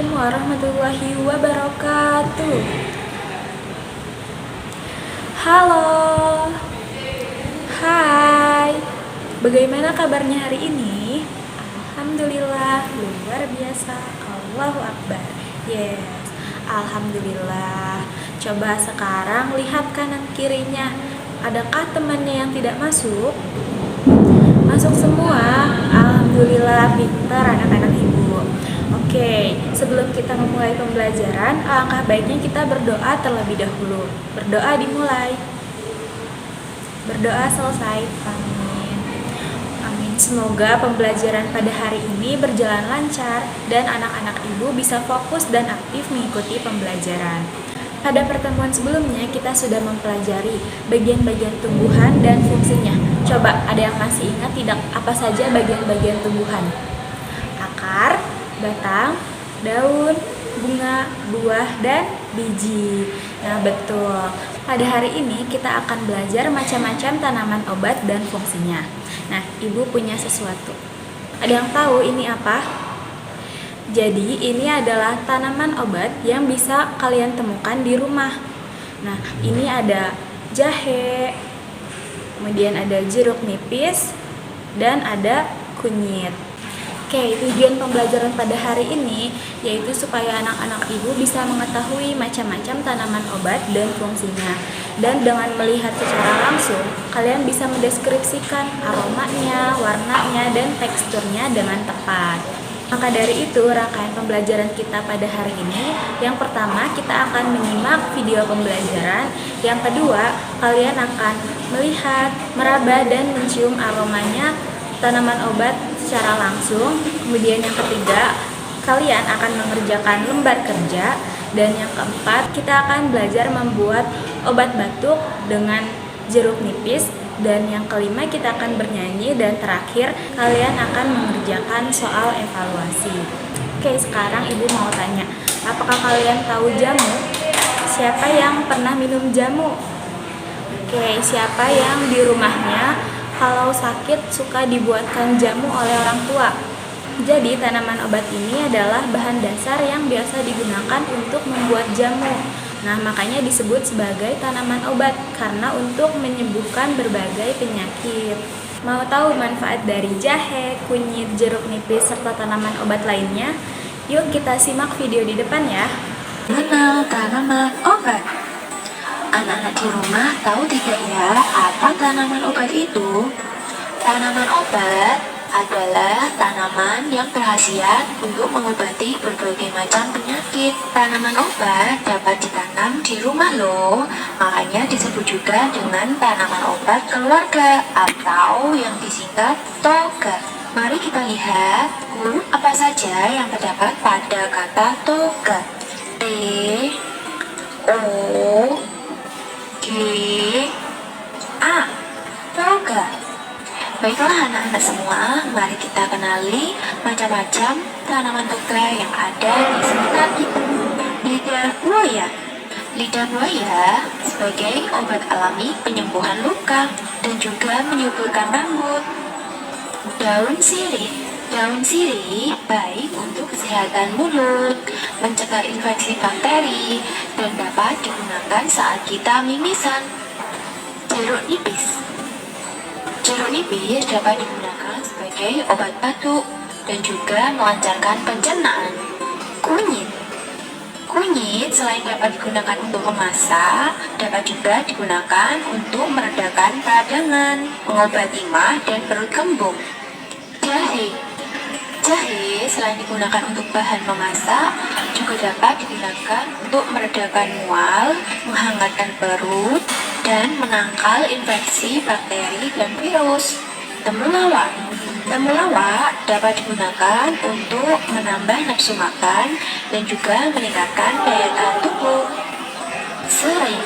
Assalamualaikum warahmatullahi wabarakatuh. Halo, hai. Bagaimana kabarnya hari ini? Alhamdulillah, luar biasa. Allahu Akbar. Yes, Alhamdulillah. Coba sekarang lihat kanan kirinya. Adakah temannya yang tidak masuk? Masuk semua. Alhamdulillah, pintar anak-anak ibu. Oke, sebelum kita memulai pembelajaran, alangkah baiknya kita berdoa terlebih dahulu. Berdoa dimulai. Berdoa selesai. Amin. Amin. Semoga pembelajaran pada hari ini berjalan lancar dan anak-anak ibu bisa fokus dan aktif mengikuti pembelajaran. Pada pertemuan sebelumnya kita sudah mempelajari bagian-bagian tumbuhan dan fungsinya. Coba ada yang masih ingat tidak apa saja bagian-bagian tumbuhan? Akar, batang, daun, bunga, buah, dan biji. Nah, betul. Pada hari ini kita akan belajar macam-macam tanaman obat dan fungsinya. Nah, ibu punya sesuatu. Ada yang tahu ini apa? Jadi, ini adalah tanaman obat yang bisa kalian temukan di rumah. Nah, ini ada jahe, kemudian ada jeruk nipis, dan ada kunyit. Oke, tujuan pembelajaran pada hari ini yaitu supaya anak-anak ibu bisa mengetahui macam-macam tanaman obat dan fungsinya. Dan dengan melihat secara langsung, kalian bisa mendeskripsikan aromanya, warnanya, dan teksturnya dengan tepat. Maka dari itu, rangkaian pembelajaran kita pada hari ini, yang pertama kita akan menyimak video pembelajaran, yang kedua kalian akan melihat, meraba, dan mencium aromanya tanaman obat secara langsung. Kemudian yang ketiga, kalian akan mengerjakan lembar kerja. Dan yang keempat, kita akan belajar membuat obat batuk dengan jeruk nipis. Dan yang kelima, kita akan bernyanyi. Dan terakhir, kalian akan mengerjakan soal evaluasi. Oke, sekarang ibu mau tanya, apakah kalian tahu jamu? Siapa yang pernah minum jamu? Oke, siapa yang di rumahnya kalau sakit suka dibuatkan jamu oleh orang tua? Jadi tanaman obat ini adalah bahan dasar yang biasa digunakan untuk membuat jamu. Nah, makanya disebut sebagai tanaman obat karena untuk menyembuhkan berbagai penyakit. Mau tahu manfaat dari jahe, kunyit, jeruk nipis, serta tanaman obat lainnya? Yuk kita simak video di depan ya. Mengenal tanaman obat. Anak-anak di rumah tahu tidak ya apa tanaman obat itu? Tanaman obat adalah tanaman yang berkhasiat untuk mengobati berbagai macam penyakit. Tanaman obat dapat ditanam di rumah loh, makanya disebut juga dengan tanaman obat keluarga atau yang disingkat toga. Mari kita lihat huruf apa saja yang terdapat pada kata toga. T, O, G, A, toga. Baiklah anak-anak semua, mari kita kenali macam-macam tanaman toga yang ada di sekitar kita. Lidah buaya. Lidah buaya sebagai obat alami penyembuhan luka dan juga menyuburkan rambut. Daun sirih. Daun sirih baik untuk kesehatan mulut, mencegah infeksi bakteri, dan dapat digunakan saat kita mimisan. Jeruk nipis. Jeruk nipis dapat digunakan sebagai obat batuk dan juga melancarkan pencernaan. Kunyit. Kunyit selain dapat digunakan untuk memasak, dapat juga digunakan untuk meredakan peradangan, mengobati mah dan perut kembung. Jahe. Jahe selain digunakan untuk bahan memasak, juga dapat digunakan untuk meredakan mual, menghangatkan perut, dan menangkal infeksi bakteri dan virus. Temulawak. Temulawak dapat digunakan untuk menambah nafsu makan dan juga meningkatkan daya tahan tubuh. Serai.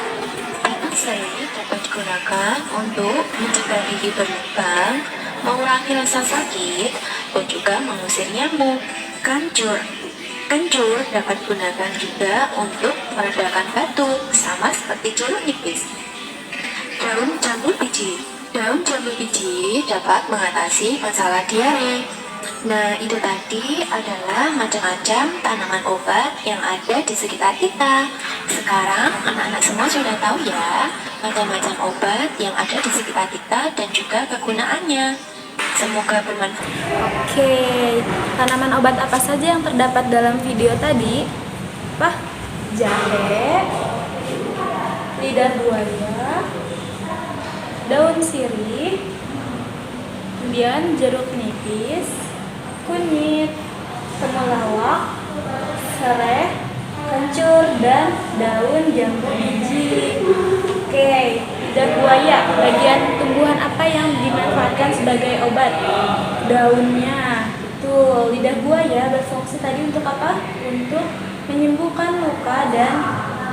Daun serai dapat digunakan untuk mencegah gigi berlubang, mengurangi rasa sakit, dan juga mengusir nyamuk. Kencur. Kencur dapat digunakan juga untuk meredakan batuk, sama seperti jeruk nipis. Daun jambu biji. Daun jambu biji dapat mengatasi masalah diare. Nah, itu tadi adalah macam-macam tanaman obat yang ada di sekitar kita. Sekarang, anak-anak semua sudah tahu ya, macam-macam obat yang ada di sekitar kita dan juga kegunaannya. Semoga bermanfaat. Oke, tanaman obat apa saja yang terdapat dalam video tadi? Apa? Jahe, lidah buaya, daun sirih, kemudian jeruk nipis, kunyit, temulawak, serai, kencur, dan daun jambu biji. Oke, lidah buaya, bagian tumbuhan apa yang dimanfaatkan sebagai obat? Daunnya. Betul, lidah buaya berfungsi tadi untuk apa? Untuk menyembuhkan luka dan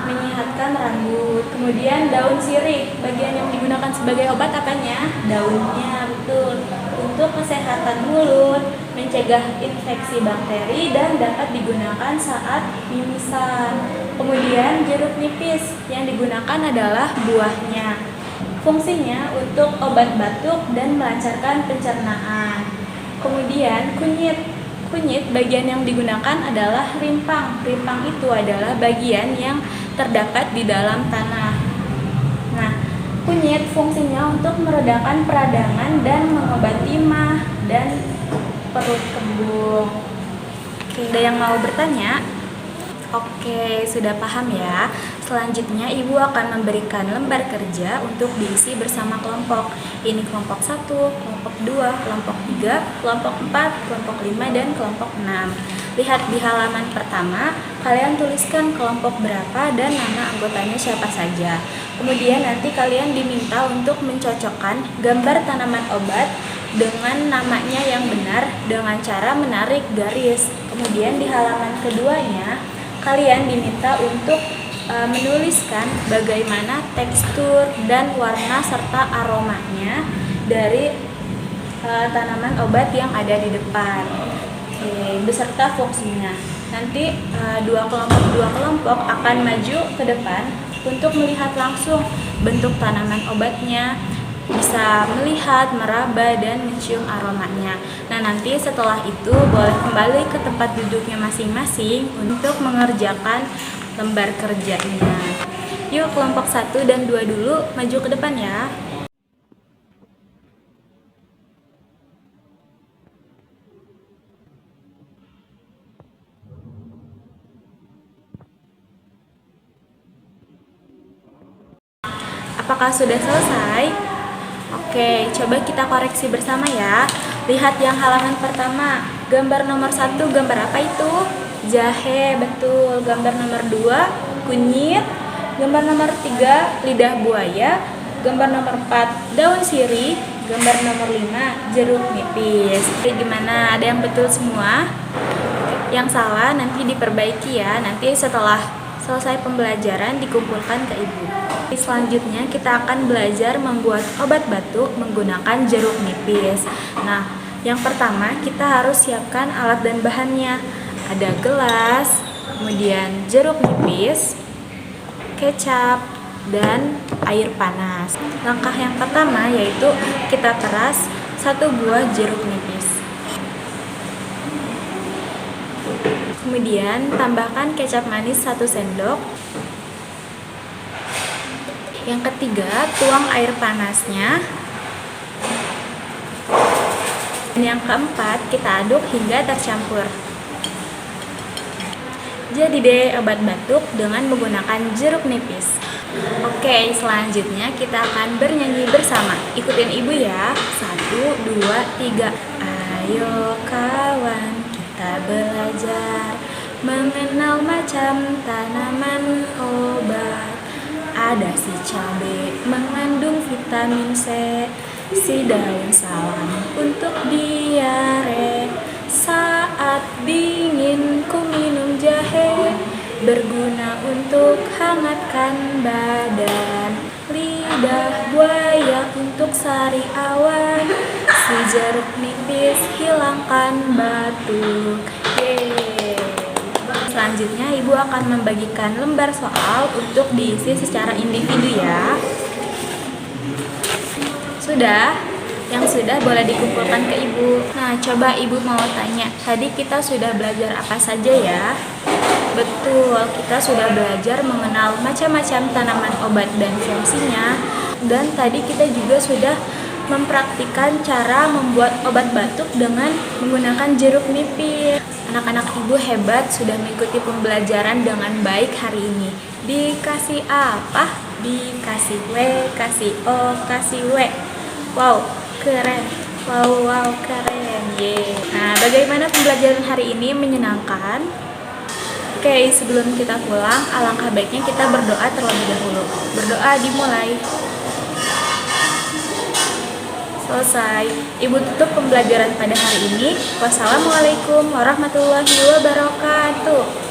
menyehatkan rambut. Kemudian daun sirih, bagian yang digunakan sebagai obat apanya? Daunnya, betul. Untuk kesehatan mulut, mencegah infeksi bakteri dan dapat digunakan saat mimisan. Kemudian jeruk nipis, yang digunakan adalah buahnya. Fungsinya untuk obat batuk dan melancarkan pencernaan. Kemudian kunyit bagian yang digunakan adalah rimpang. Rimpang itu adalah bagian yang terdapat di dalam tanah. Nah, kunyit fungsinya untuk meredakan peradangan dan mengobati mah dan perut kembung. Oke, ada yang mau bertanya? Oke, sudah paham ya. Selanjutnya Ibu akan memberikan lembar kerja untuk diisi bersama kelompok. Ini kelompok 1, kelompok 2, kelompok 3, kelompok 4, kelompok 5, dan kelompok 6. Lihat di halaman pertama, kalian tuliskan kelompok berapa dan nama anggotanya siapa saja. Kemudian nanti kalian diminta untuk mencocokkan gambar tanaman obat dengan namanya yang benar dengan cara menarik garis. Kemudian di halaman keduanya, kalian diminta untuk menuliskan bagaimana tekstur dan warna serta aromanya dari tanaman obat yang ada di depan. Oke, beserta fungsinya. Nanti dua kelompok akan maju ke depan untuk melihat langsung bentuk tanaman obatnya, bisa melihat, meraba, dan mencium aromanya. Nah, nanti setelah itu boleh kembali ke tempat duduknya masing-masing untuk mengerjakan lembar kerjanya. Yuk, kelompok 1 dan 2 dulu maju ke depan ya. Apakah sudah selesai? Oke, coba kita koreksi bersama ya. Lihat yang halaman pertama. Gambar nomor 1, gambar apa itu? Jahe, betul. Gambar nomor 2, kunyit. Gambar nomor 3, lidah buaya. Gambar nomor 4, daun sirih. Gambar nomor 5, jeruk nipis. Oke, gimana? Ada yang betul semua? Yang salah nanti diperbaiki ya. Nanti setelah selesai pembelajaran dikumpulkan ke Ibu. Selanjutnya kita akan belajar membuat obat batuk menggunakan jeruk nipis. Nah, yang pertama kita harus siapkan alat dan bahannya. Ada gelas, kemudian jeruk nipis, kecap, dan air panas. Langkah yang pertama yaitu kita peras 1 buah jeruk nipis. Kemudian tambahkan kecap manis 1 sendok. Yang ketiga, tuang air panasnya. Dan yang keempat, kita aduk hingga tercampur. Jadi deh obat batuk dengan menggunakan jeruk nipis. Oke, selanjutnya kita akan bernyanyi bersama. Ikutin Ibu ya. 1, 2, 3. Ayo kawan, kita belajar mengenal macam tanaman obat. Ada si cabai mengandung vitamin C, si daun salam untuk diare. Saat dingin ku minum jahe, berguna untuk hangatkan badan. Lidah buaya untuk sarih awan, si jeruk nipis hilangkan batuk. Yeay. Selanjutnya Ibu akan membagikan lembar soal untuk diisi secara individu ya. Sudah? yang sudah boleh dikumpulkan ke Ibu. Nah, coba Ibu mau tanya, tadi kita sudah belajar apa saja ya? Betul, kita sudah belajar mengenal macam-macam tanaman obat dan fungsinya. Dan tadi kita juga sudah mempraktikkan cara membuat obat batuk dengan menggunakan jeruk nipis. Anak-anak Ibu hebat, sudah mengikuti pembelajaran dengan baik hari ini. Dikasih apa? Dikasih W, kasih O, kasih W. Wow, keren. Wow, keren. Yeay. Nah, bagaimana pembelajaran hari ini? Menyenangkan? Oke, sebelum kita pulang, alangkah baiknya kita berdoa terlebih dahulu. Berdoa dimulai. Selesai. Ibu tutup pembelajaran pada hari ini. Wassalamualaikum warahmatullahi wabarakatuh.